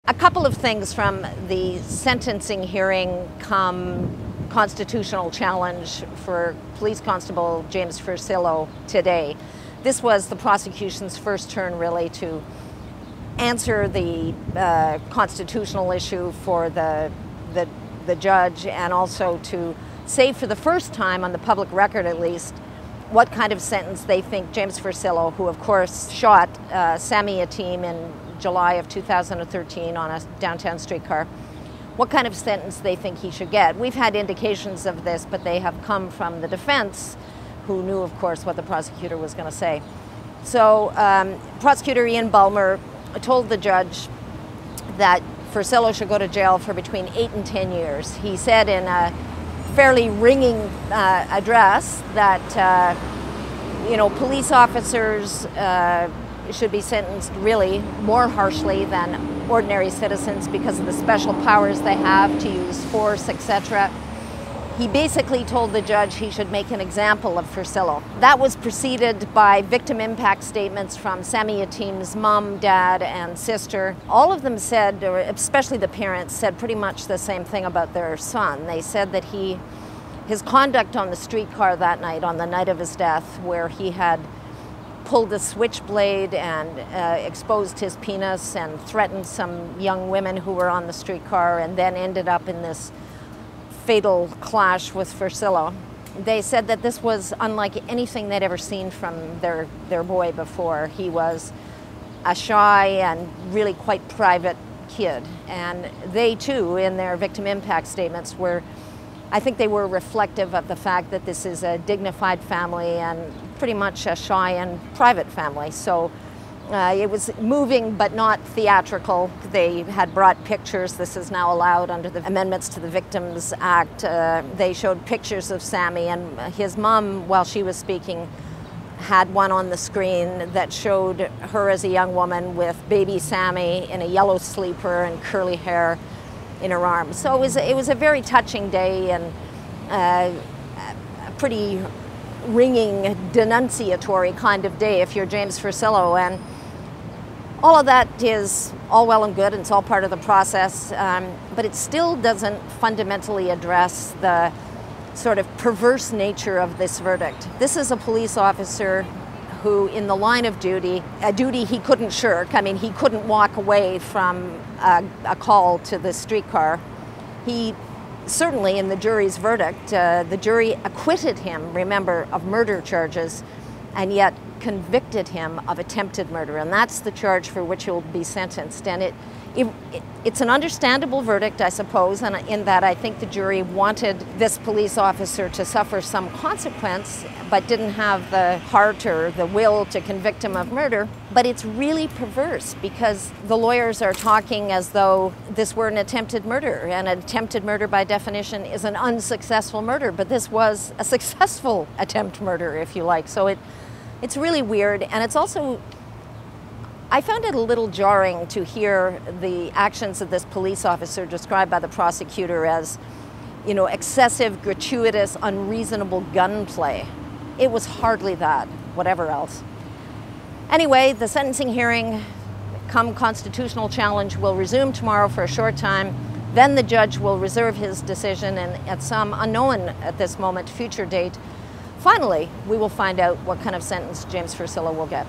A couple of things from the sentencing hearing come constitutional challenge for Police Constable James Forcillo today. This was the prosecution's first turn really to answer the constitutional issue for the judge, and also to say for the first time on the public record at least what kind of sentence they think James Forcillo, who of course shot Sami Yatim in July of 2013 on a downtown streetcar, what kind of sentence they think he should get. We've had indications of this, but they have come from the defense, who knew, of course, what the prosecutor was going to say. So Prosecutor Ian Bulmer told the judge that Forcillo should go to jail for between 8 and 10 years. He said in a fairly ringing address that police officers should be sentenced really more harshly than ordinary citizens because of the special powers they have to use force, etc. He basically told the judge he should make an example of Forcillo. That was preceded by victim impact statements from Sami Yatim's mom, dad, and sister. All of them said, or especially the parents, said pretty much the same thing about their son. They said that his conduct on the streetcar that night, on the night of his death, where he had pulled a switchblade and exposed his penis and threatened some young women who were on the streetcar, and then ended up in this fatal clash with Forcillo. They said that this was unlike anything they'd ever seen from their boy before. He was a shy and really quite private kid. And they too, in their victim impact statements, I think they were reflective of the fact that this is a dignified family and pretty much a shy and private family. So it was moving but not theatrical. They had brought pictures. This is now allowed under the amendments to the Victims Act. They showed pictures of Sami, and his mom, while she was speaking, had one on the screen that showed her as a young woman with baby Sami in a yellow sleeper and curly hair in her arms. So it was a very touching day, and a pretty ringing, denunciatory kind of day if you're James Forcillo. And all of that is all well and good, and it's all part of the process, but it still doesn't fundamentally address the sort of perverse nature of this verdict. This is a police officer who, in the line of duty, a duty he couldn't shirk. I mean, he couldn't walk away from a call to the streetcar. He certainly, in the jury's verdict, the jury acquitted him, remember, of murder charges, and yet convicted him of attempted murder, and that's the charge for which he'll be sentenced. And it's an understandable verdict, I suppose, and in that I think the jury wanted this police officer to suffer some consequence, but didn't have the heart or the will to convict him of murder. But it's really perverse because the lawyers are talking as though this were an attempted murder, and an attempted murder by definition is an unsuccessful murder, but this was a successful attempt murder, if you like. So it's really weird, and it's also, I found it a little jarring to hear the actions of this police officer described by the prosecutor as, excessive, gratuitous, unreasonable gunplay. It was hardly that, whatever else. Anyway, the sentencing hearing, come constitutional challenge, will resume tomorrow for a short time. Then the judge will reserve his decision, and at some unknown at this moment future date, finally, we will find out what kind of sentence James Forcillo will get.